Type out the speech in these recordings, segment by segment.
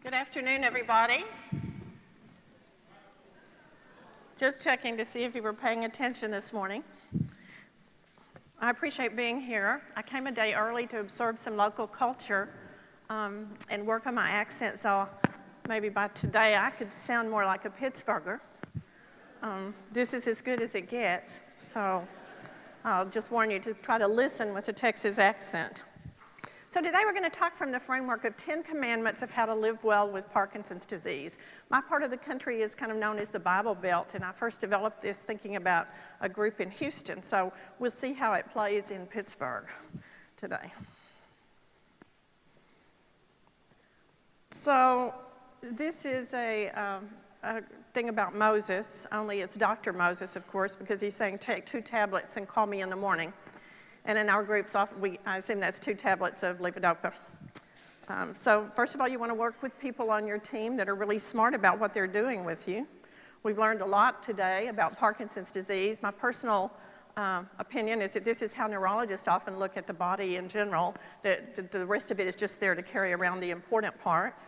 Good afternoon, everybody. Just checking to see if you were paying attention this morning. I appreciate being here. I came a day early to absorb some local culture and work on my accent, so maybe by today I could sound more like a Pittsburgher. This is as good as it gets, so I'll just warn you to try to listen with a Texas accent. So today we're going to talk from the framework of 10 commandments of how to live well with Parkinson's disease. My part of the country is kind of known as the Bible Belt, and I first developed this thinking about a group in Houston, so we'll see how it plays in Pittsburgh today. So this is a thing about Moses, only it's Dr. Moses, of course, because he's saying take 2 tablets and call me in the morning. And in our groups, I assume that's 2 tablets of levodopa. So first of all, you want to work with people on your team that are really smart about what they're doing with you. We've learned a lot today about Parkinson's disease. My personal opinion is that this is how neurologists often look at the body in general. The rest of it is just there to carry around the important part.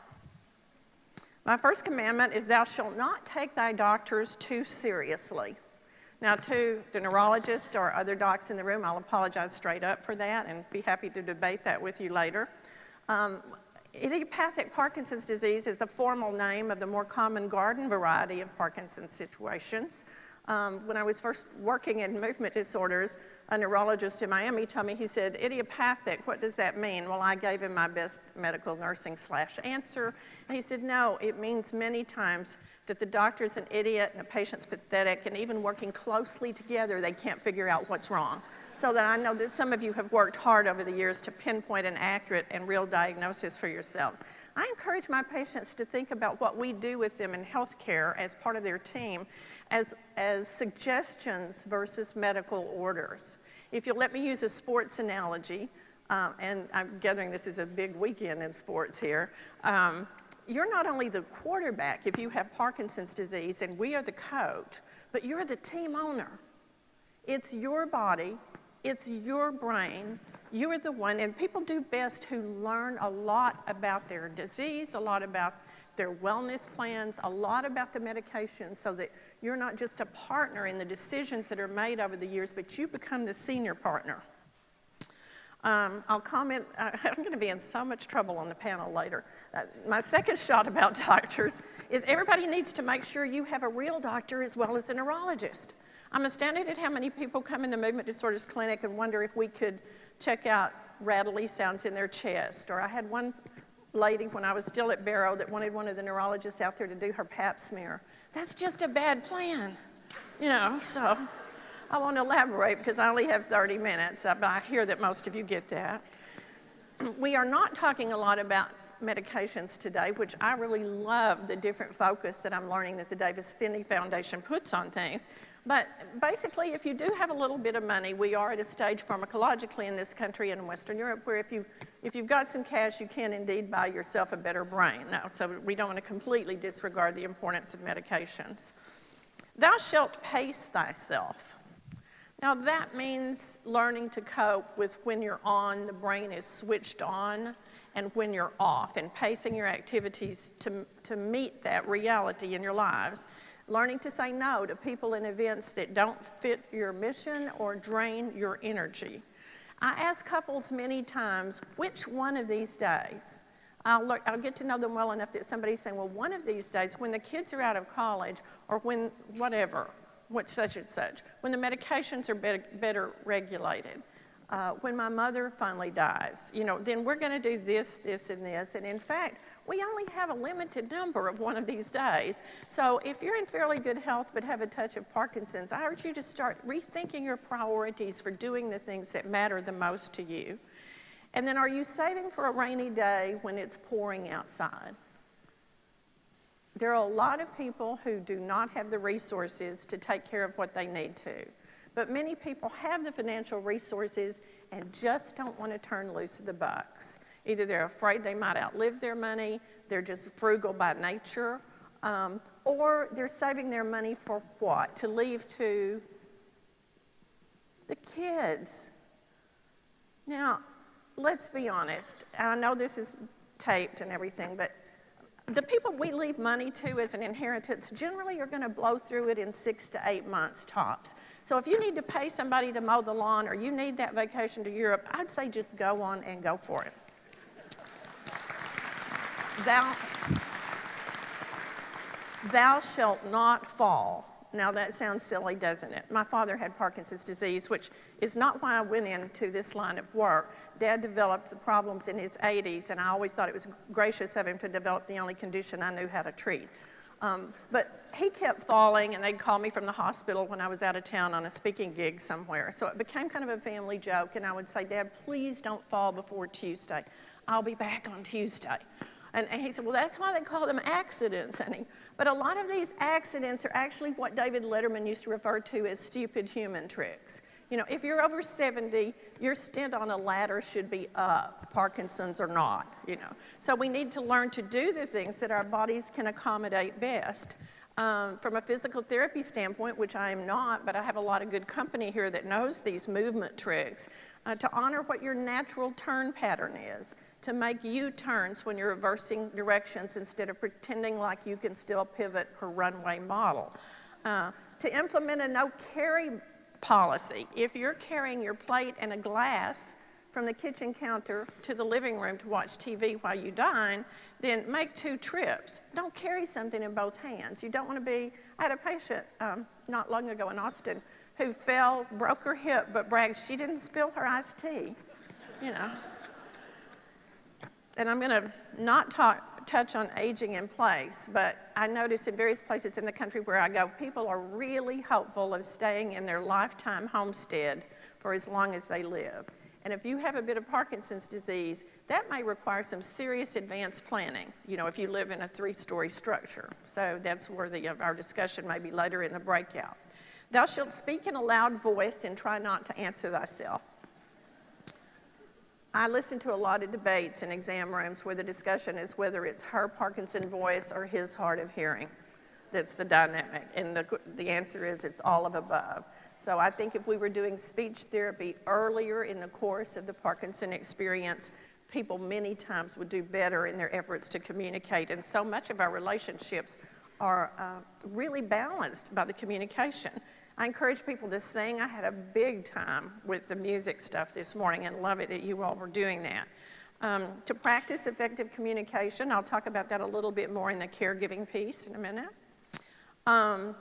My first commandment is thou shalt not take thy doctors too seriously. Now, to the neurologist or other docs in the room, I'll apologize straight up for that and be happy to debate that with you later. Idiopathic Parkinson's disease is the formal name of the more common garden variety of Parkinson's situations. When I was first working in movement disorders, a neurologist in Miami told me, he said, idiopathic, what does that mean? Well, I gave him my best medical nursing / answer, and he said, no, it means many times that the doctor's an idiot and the patient's pathetic, and even working closely together, they can't figure out what's wrong. So that I know that some of you have worked hard over the years to pinpoint an accurate and real diagnosis for yourselves. I encourage my patients to think about what we do with them in healthcare as part of their team as suggestions versus medical orders. If you'll let me use a sports analogy, and I'm gathering this is a big weekend in sports here, you're not only the quarterback if you have Parkinson's disease and we are the coach, but you're the team owner. It's your body, it's your brain, you are the one, and people do best who learn a lot about their disease, a lot about their wellness plans, a lot about the medication, so that you're not just a partner in the decisions that are made over the years, but you become the senior partner. I'll comment, I'm going to be in so much trouble on the panel later. My second shot about doctors is everybody needs to make sure you have a real doctor as well as a neurologist. I'm astounded at how many people come in the movement disorders clinic and wonder if we could check out rattly sounds in their chest. Or I had one lady when I was still at Barrow that wanted one of the neurologists out there to do her pap smear. That's just a bad plan, you know, so I won't elaborate because I only have 30 minutes, but I hear that most of you get that. We are not talking a lot about medications today, which I really love the different focus that I'm learning that the Davis Finney Foundation puts on things. But basically, if you do have a little bit of money, we are at a stage pharmacologically in this country and in Western Europe where if you've got some cash, you can indeed buy yourself a better brain. Now, so we don't want to completely disregard the importance of medications. Thou shalt pace thyself. Now, that means learning to cope with when you're on, the brain is switched on, and when you're off, and pacing your activities to meet that reality in your lives. Learning to say no to people and events that don't fit your mission or drain your energy. I ask couples many times, which one of these days, I'll get to know them well enough that somebody's saying, well, one of these days, when the kids are out of college, or when whatever, such and such, when the medications are better regulated, when my mother finally dies, you know, then we're going to do this, this, and this. And in fact, we only have a limited number of one of these days. So if you're in fairly good health but have a touch of Parkinson's, I urge you to start rethinking your priorities for doing the things that matter the most to you. And then are you saving for a rainy day when it's pouring outside? There are a lot of people who do not have the resources to take care of what they need to. But many people have the financial resources and just don't want to turn loose of the bucks. Either they're afraid they might outlive their money, they're just frugal by nature, or they're saving their money for what? To leave to the kids. Now, let's be honest. I know this is taped and everything, but the people we leave money to as an inheritance generally are going to blow through it in 6 to 8 months tops. So if you need to pay somebody to mow the lawn or you need that vacation to Europe, I'd say just go on and go for it. Thou shalt not fall. Now that sounds silly, doesn't it? My father had Parkinson's disease, which is not why I went into this line of work. Dad developed the problems in his 80s, and I always thought it was gracious of him to develop the only condition I knew how to treat. But he kept falling, and they'd call me from the hospital when I was out of town on a speaking gig somewhere. So it became kind of a family joke, and I would say, Dad, please don't fall before Tuesday. I'll be back on Tuesday. And he said, well, that's why they call them accidents, honey. But a lot of these accidents are actually what David Letterman used to refer to as stupid human tricks. You know, if you're over 70, your stint on a ladder should be up, Parkinson's or not, you know. So we need to learn to do the things that our bodies can accommodate best. From a physical therapy standpoint, which I am not, but I have a lot of good company here that knows these movement tricks, to honor what your natural turn pattern is, to make U-turns when you're reversing directions instead of pretending like you can still pivot per runway model. To implement a no-carry policy. If you're carrying your plate and a glass from the kitchen counter to the living room to watch TV while you dine, then make 2 trips. Don't carry something in both hands. You don't want to be, I had a patient not long ago in Austin who fell, broke her hip, but bragged she didn't spill her iced tea, you know. And I'm going to not touch on aging in place, but I notice in various places in the country where I go, people are really hopeful of staying in their lifetime homestead for as long as they live. And if you have a bit of Parkinson's disease, that may require some serious advanced planning, you know, if you live in a 3-story structure. So that's worthy of our discussion maybe later in the breakout. Thou shalt speak in a loud voice and try not to answer thyself. I listen to a lot of debates in exam rooms where the discussion is whether it's her Parkinson voice or his hard of hearing. That's the dynamic, and the answer is it's all of above. So I think if we were doing speech therapy earlier in the course of the Parkinson experience, people many times would do better in their efforts to communicate, and so much of our relationships are really balanced by the communication. I encourage people to sing. I had a big time with the music stuff this morning and love it that you all were doing that. To practice effective communication, I'll talk about that a little bit more in the caregiving piece in a minute. I'm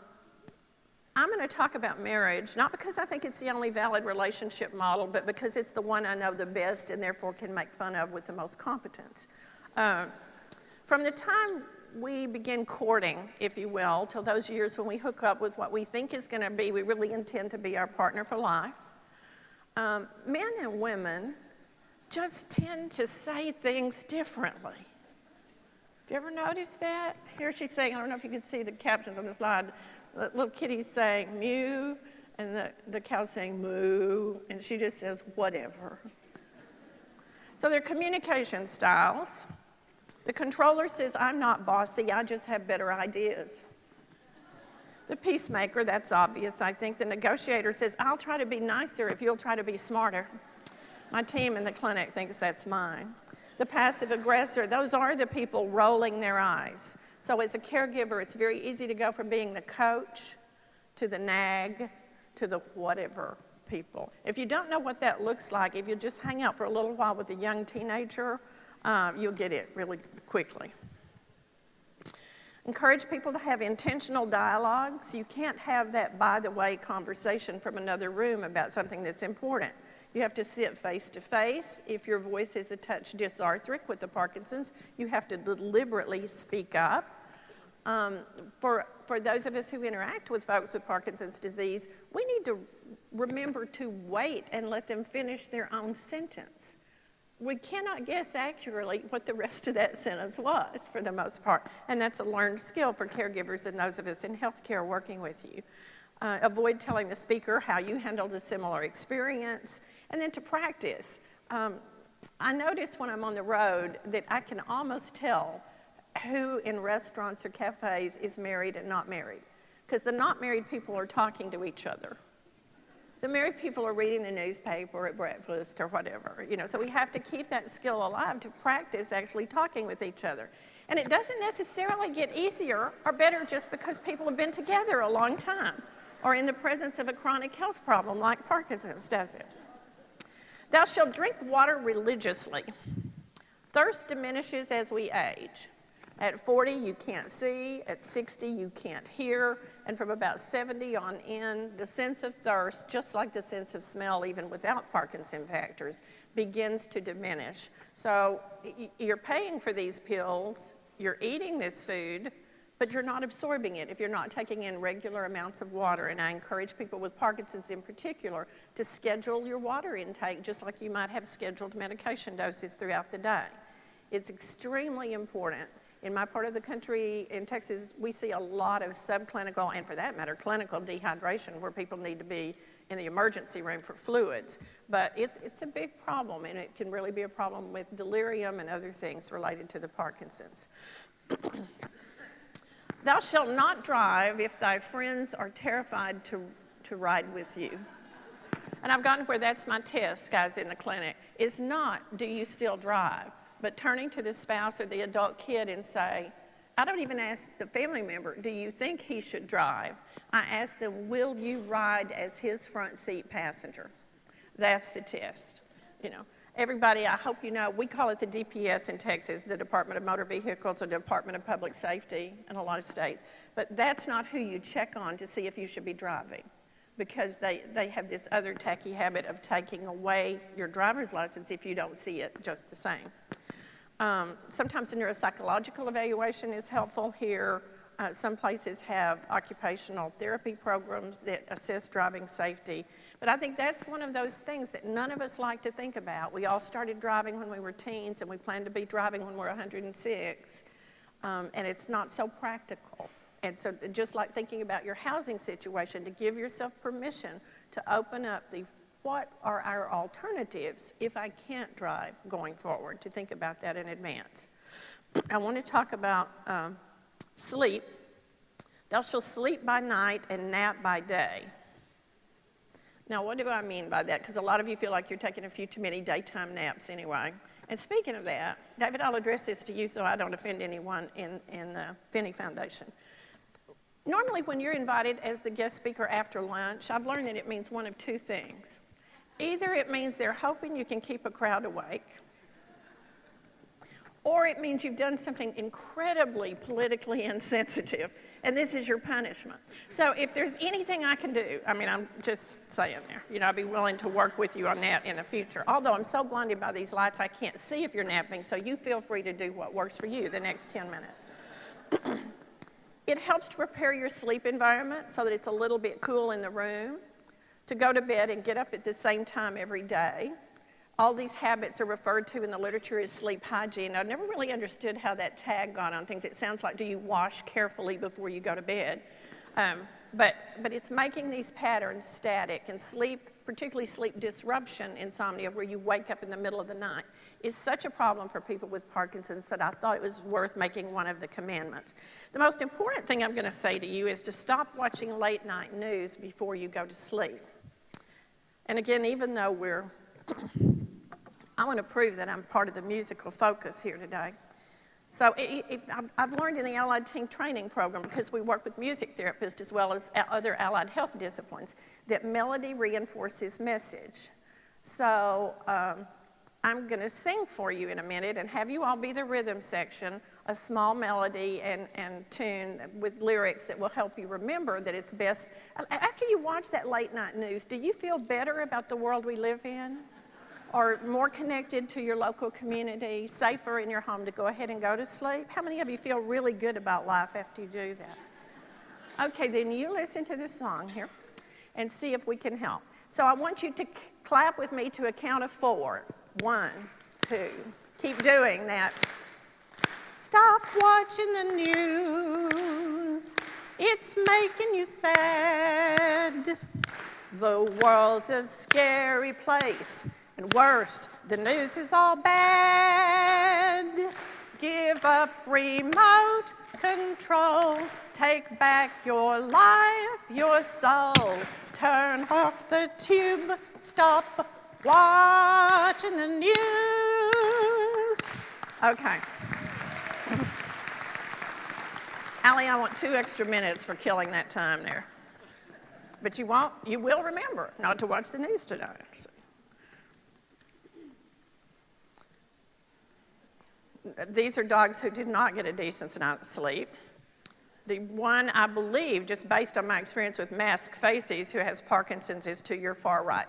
going to talk about marriage, not because I think it's the only valid relationship model, but because it's the one I know the best and therefore can make fun of with the most competence. From the time we begin courting, if you will, till those years when we hook up with what we think is going to be, we really intend to be our partner for life. Men and women just tend to say things differently. Have you ever noticed that? Here she's saying, I don't know if you can see the captions on the slide, the little kitty's saying mew, and the cow's saying moo, and she just says whatever. So they're communication styles. The controller says, I'm not bossy, I just have better ideas. The peacemaker, that's obvious, I think. The negotiator says, I'll try to be nicer if you'll try to be smarter. My team in the clinic thinks that's mine. The passive aggressor, those are the people rolling their eyes. So as a caregiver, it's very easy to go from being the coach to the nag to the whatever people. If you don't know what that looks like, if you just hang out for a little while with a young teenager, you'll get it really quickly. Encourage people to have intentional dialogues. You can't have that by-the-way conversation from another room about something that's important. You have to sit face to face. If your voice is a touch dysarthric with the Parkinson's, you have to deliberately speak up. For those of us who interact with folks with Parkinson's disease, we need to remember to wait and let them finish their own sentence. We cannot guess accurately what the rest of that sentence was for the most part, and that's a learned skill for caregivers and those of us in healthcare working with you. Avoid telling the speaker how you handled a similar experience, and then to practice. I notice when I'm on the road that I can almost tell who in restaurants or cafes is married and not married, because the not married people are talking to each other. The married people are reading the newspaper at breakfast or whatever, you know, so we have to keep that skill alive to practice actually talking with each other. And it doesn't necessarily get easier or better just because people have been together a long time or in the presence of a chronic health problem like Parkinson's does it. Thou shalt drink water religiously. Thirst diminishes as we age. At 40, you can't see. At 60, you can't hear. And from about 70 on in, the sense of thirst, just like the sense of smell, even without Parkinson factors, begins to diminish. So you're paying for these pills, you're eating this food, but you're not absorbing it if you're not taking in regular amounts of water. And I encourage people with Parkinson's in particular to schedule your water intake just like you might have scheduled medication doses throughout the day. It's extremely important. In my part of the country, in Texas, we see a lot of subclinical, and for that matter, clinical dehydration where people need to be in the emergency room for fluids. But it's a big problem, and it can really be a problem with delirium and other things related to the Parkinson's. Thou shalt not drive if thy friends are terrified to ride with you. And I've gotten where that's my test, guys, in the clinic. It's not, do you still drive? But turning to the spouse or the adult kid and say, I don't even ask the family member, do you think he should drive? I ask them, will you ride as his front seat passenger? That's the test. You know, everybody, I hope you know, we call it the DPS in Texas, the Department of Motor Vehicles or Department of Public Safety in a lot of states. But that's not who you check on to see if you should be driving, because they have this other tacky habit of taking away your driver's license if you don't see it just the same. Sometimes a neuropsychological evaluation is helpful here. Some places have occupational therapy programs that assess driving safety. But I think that's one of those things that none of us like to think about. We all started driving when we were teens, and we plan to be driving when we're 106. And it's not so practical. And so just like thinking about your housing situation, to give yourself permission to open up the what are our alternatives if I can't drive going forward, to think about that in advance. I want to talk about sleep. Thou shalt sleep by night and nap by day. Now, what do I mean by that? Because a lot of you feel like you're taking a few too many daytime naps anyway. And speaking of that, David, I'll address this to you so I don't offend anyone in the Finney Foundation. Normally, when you're invited as the guest speaker after lunch, I've learned that it means one of two things. Either it means they're hoping you can keep a crowd awake, or it means you've done something incredibly politically insensitive, and this is your punishment. So if there's anything I can do, I mean, I'm just saying there, you know, I'd be willing to work with you on that in the future. Although I'm so blinded by these lights, I can't see if you're napping, so you feel free to do what works for you the next 10 minutes. It helps to prepare your sleep environment so that it's a little bit cool in the room, to go to bed and get up at the same time every day. All these habits are referred to in the literature as sleep hygiene. I never really understood how that tag got on things. It sounds like, do you wash carefully before you go to bed? But it's making these patterns static, and sleep, particularly sleep disruption insomnia, where you wake up in the middle of the night, is such a problem for people with Parkinson's that I thought it was worth making one of the commandments. The most important thing I'm going to say to you is to stop watching late night news before you go to sleep. And again, even though I want to prove that I'm part of the musical focus here today. So I've learned in the Allied Teen Training Program, because we work with music therapists as well as other allied health disciplines, that melody reinforces message. So I'm going to sing for you in a minute and have you all be the rhythm section, a small melody and tune with lyrics that will help you remember that it's best. After you watch that late night news, do you feel better about the world we live in? Or more connected to your local community, safer in your home to go ahead and go to sleep? How many of you feel really good about life after you do that? Okay, then you listen to the song here and see if we can help. So I want you to clap with me to a count of 4. 1, 2. Keep doing that. Stop watching the news. It's making you sad. The world's a scary place. And worse, the news is all bad. Give up remote control. Take back your life, your soul. Turn off the tube. Stop watching the news. Okay. Allie, I want 2 extra minutes for killing that time there. But you will remember not to watch the news today. So. These are dogs who did not get a decent night's sleep. The one, I believe, just based on my experience with masked faces, who has Parkinson's is to your far right.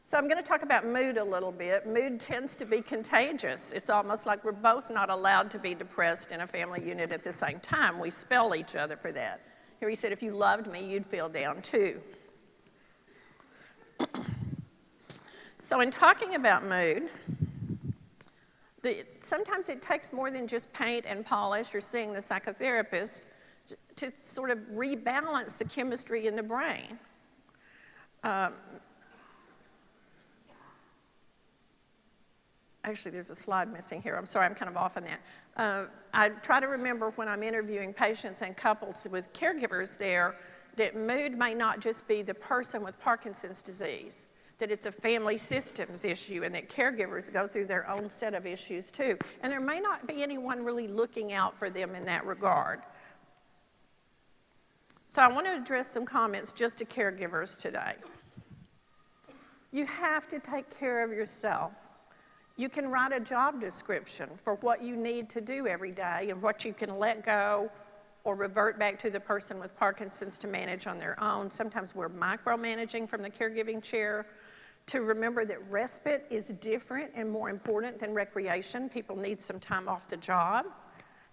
So I'm going to talk about mood a little bit. Mood tends to be contagious. It's almost like we're both not allowed to be depressed in a family unit at the same time. We spell each other for that. Here he said, if you loved me, you'd feel down too. So in talking about mood, sometimes it takes more than just paint and polish or seeing the psychotherapist to sort of rebalance the chemistry in the brain. Actually, there's a slide missing here. I'm sorry, I'm kind of off on that. I try to remember when I'm interviewing patients and couples with caregivers there that mood may not just be the person with Parkinson's disease, that it's a family systems issue and that caregivers go through their own set of issues too. And there may not be anyone really looking out for them in that regard. So I want to address some comments just to caregivers today. You have to take care of yourself. You can write a job description for what you need to do every day and what you can let go or revert back to the person with Parkinson's to manage on their own. Sometimes we're micromanaging from the caregiving chair. To remember that respite is different and more important than recreation. People need some time off the job.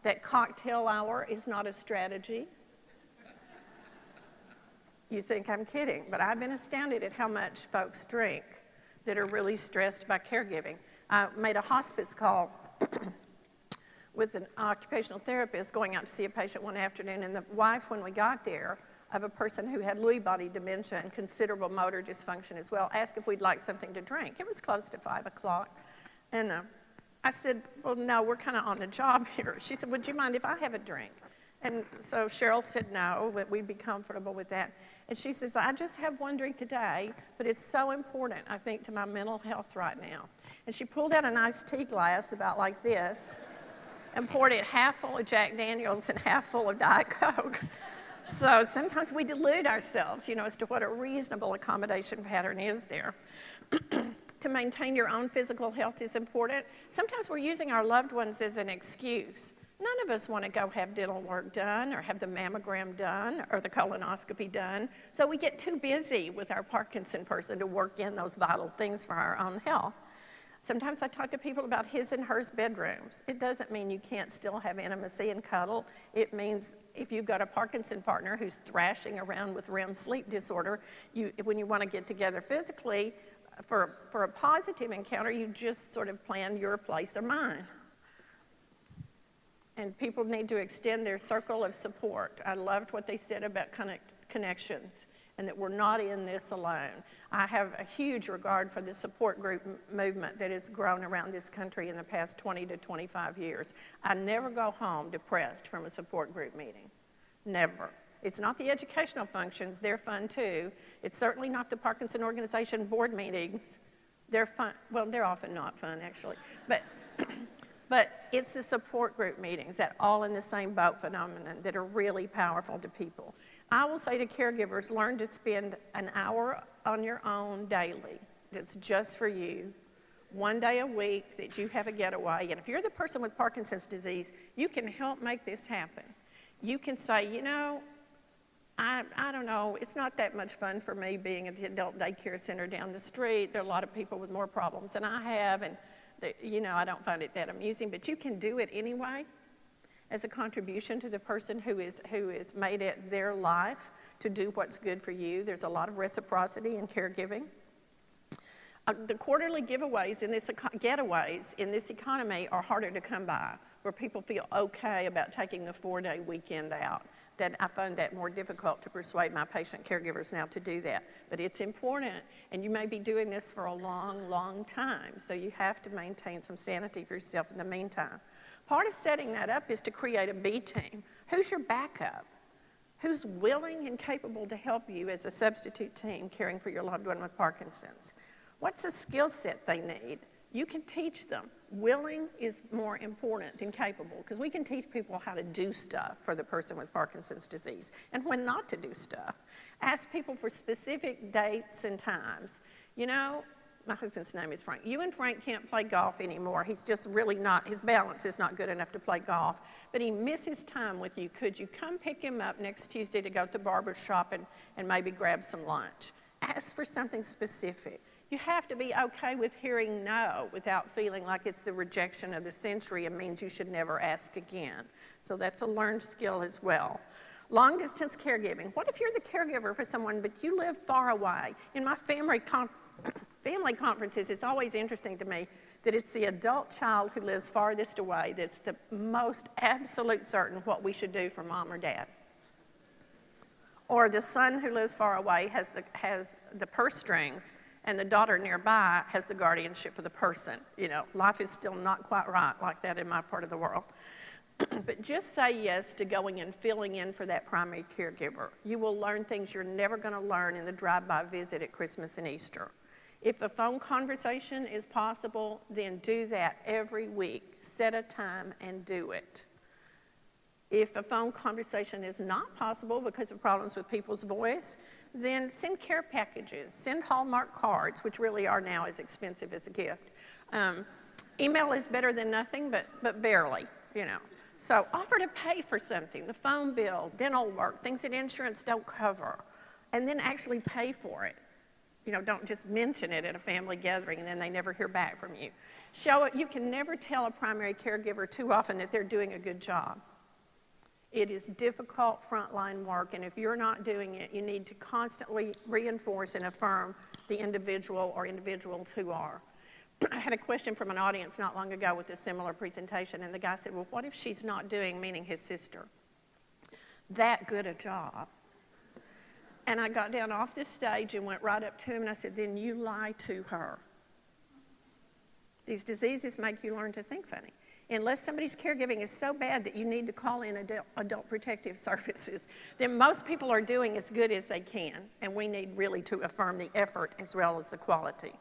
That cocktail hour is not a strategy. You think I'm kidding, but I've been astounded at how much folks drink that are really stressed by caregiving. I made a hospice call with an occupational therapist going out to see a patient one afternoon, and the wife, when we got there, of a person who had Lewy body dementia and considerable motor dysfunction as well, asked if we'd like something to drink. It was close to 5 o'clock. And I said, well, no, we're kind of on the job here. She said, would you mind if I have a drink? And so Cheryl said no, that we'd be comfortable with that. And she says, I just have one drink a day, but it's so important, I think, to my mental health right now. And she pulled out a nice tea glass about like this and poured it half full of Jack Daniels and half full of Diet Coke. So sometimes we delude ourselves, as to what a reasonable accommodation pattern is there. To maintain your own physical health is important. Sometimes we're using our loved ones as an excuse. None of us want to go have dental work done or have the mammogram done or the colonoscopy done. So we get too busy with our Parkinson person to work in those vital things for our own health. Sometimes I talk to people about his and hers bedrooms. It doesn't mean you can't still have intimacy and cuddle. It means if you've got a Parkinson partner who's thrashing around with REM sleep disorder, when you want to get together physically for a positive encounter, you just sort of plan your place or mine. And people need to extend their circle of support. I loved what they said about connections and that we're not in this alone. I have a huge regard for the support group movement that has grown around this country in the past 20 to 25 years. I never go home depressed from a support group meeting. Never. It's not the educational functions. They're fun too. It's certainly not the Parkinson Organization board meetings. They're fun. Well, they're often not fun, actually. But it's the support group meetings, that all in the same boat phenomenon, that are really powerful to people. I will say to caregivers, learn to spend an hour on your own daily that's just for you, one day a week that you have a getaway. And if you're the person with Parkinson's disease, you can help make this happen. You can say, I don't know, it's not that much fun for me being at the adult daycare center down the street. There are a lot of people with more problems than I have, and I don't find it that amusing, but you can do it anyway as a contribution to the person who is made it their life to do what's good for you. There's a lot of reciprocity in caregiving. The quarterly getaways in this economy are harder to come by, where people feel okay about taking the 4-day weekend out. That I find that more difficult to persuade my patient caregivers now to do that. But it's important, and you may be doing this for a long, long time, so you have to maintain some sanity for yourself in the meantime. Part of setting that up is to create a B team. Who's your backup? Who's willing and capable to help you as a substitute team caring for your loved one with Parkinson's? What's the skill set they need? You can teach them. Willing is more important than capable, because we can teach people how to do stuff for the person with Parkinson's disease and when not to do stuff. Ask people for specific dates and times. You know, my husband's name is Frank. You and Frank can't play golf anymore. He's just really not, his balance is not good enough to play golf, but he misses time with you. Could you come pick him up next Tuesday to go to the barber shop and maybe grab some lunch? Ask for something specific. You have to be okay with hearing no without feeling like it's the rejection of the century and means you should never ask again. So that's a learned skill as well. Long distance caregiving. What if you're the caregiver for someone but you live far away? In my family conferences, it's always interesting to me that it's the adult child who lives farthest away that's the most absolute certain what we should do for mom or dad. Or the son who lives far away has the purse strings, and the daughter nearby has the guardianship of the person. You know, life is still not quite right like that in my part of the world. But just say yes to going and filling in for that primary caregiver. You will learn things you're never going to learn in the drive-by visit at Christmas and Easter. If a phone conversation is possible, then do that every week. Set a time and do it. If a phone conversation is not possible because of problems with people's voice, then send care packages, send Hallmark cards, which really are now as expensive as a gift. Email is better than nothing, but barely, you know. So offer to pay for something, the phone bill, dental work, things that insurance don't cover, and then actually pay for it. You know, don't just mention it at a family gathering and then they never hear back from you. Show it. You can never tell a primary caregiver too often that they're doing a good job. It is difficult frontline work, and if you're not doing it, you need to constantly reinforce and affirm the individual or individuals who are. I had a question from an audience not long ago with a similar presentation, and the guy said, well, what if she's not doing, meaning his sister, that good a job? And I got down off this stage and went right up to him and I said, then you lie to her. These diseases make you learn to think funny. Unless somebody's caregiving is so bad that you need to call in adult protective services, then most people are doing as good as they can, and we need really to affirm the effort as well as the quality.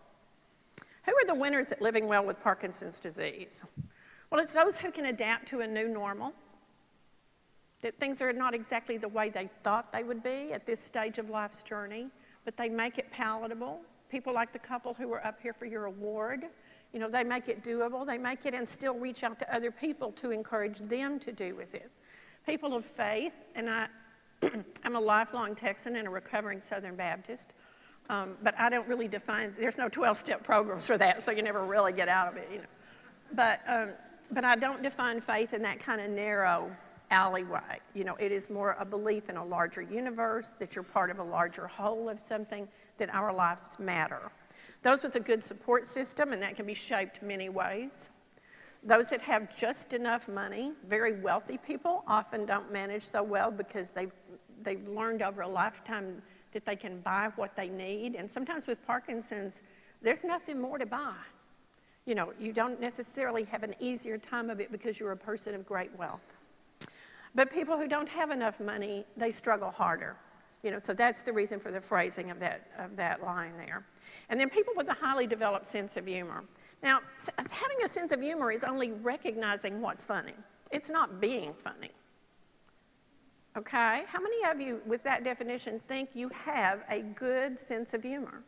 Who are the winners at living well with Parkinson's disease? Well, it's those who can adapt to a new normal, that things are not exactly the way they thought they would be at this stage of life's journey, but they make it palatable. People like the couple who were up here for your award, you know, they make it doable, they make it and still reach out to other people to encourage them to do with it. People of faith, and I'm a lifelong Texan and a recovering Southern Baptist, but I don't really define, there's no 12-step programs for that, so you never really get out of it, you know. But I don't define faith in that kind of narrow alleyway. You know, it is more a belief in a larger universe, that you're part of a larger whole of something, that our lives matter. Those with a good support system, and that can be shaped many ways. Those that have just enough money, very wealthy people often don't manage so well because they've learned over a lifetime that they can buy what they need. And sometimes with Parkinson's, there's nothing more to buy. You know, you don't necessarily have an easier time of it because you're a person of great wealth. But people who don't have enough money, they struggle harder. You know, so that's the reason for the phrasing of that line there. And then people with a highly developed sense of humor. Now, having a sense of humor is only recognizing what's funny. It's not being funny. Okay? How many of you, with that definition, think you have a good sense of humor?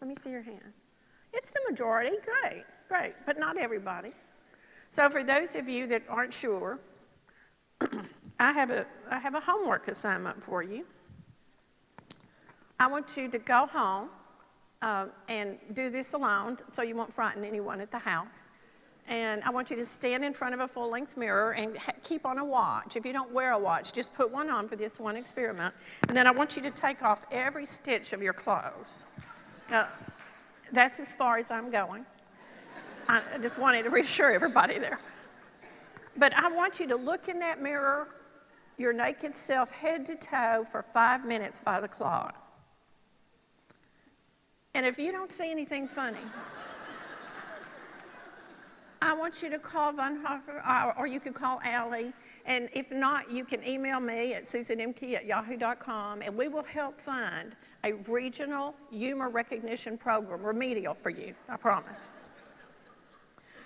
Let me see your hand. It's the majority. Great, great, but not everybody. So for those of you that aren't sure, I have a homework assignment for you. I want you to go home and do this alone so you won't frighten anyone at the house. And I want you to stand in front of a full-length mirror and keep on a watch. If you don't wear a watch, just put one on for this one experiment. And then I want you to take off every stitch of your clothes. Now, that's as far as I'm going. I just wanted to reassure everybody there. But I want you to look in that mirror, your naked self, head to toe, for 5 minutes by the clock. And if you don't see anything funny, I want you to call Von Hofer, or you can call Allie, and if not, you can email me at susanmkey@yahoo.com, and we will help find a regional humor recognition program, remedial for you, I promise.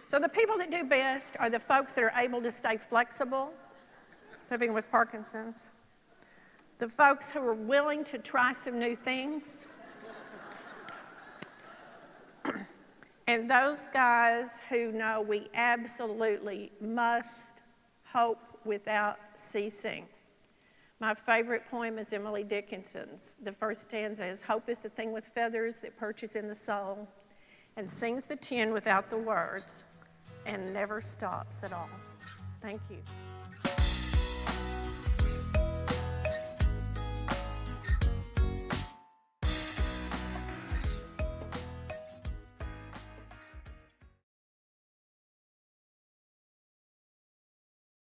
So the people that do best are the folks that are able to stay flexible, living with Parkinson's, the folks who are willing to try some new things, and those guys who know we absolutely must hope without ceasing. My favorite poem is Emily Dickinson's. The first stanza is, "Hope is the thing with feathers that perches in the soul and sings the tune without the words and never stops at all." Thank you.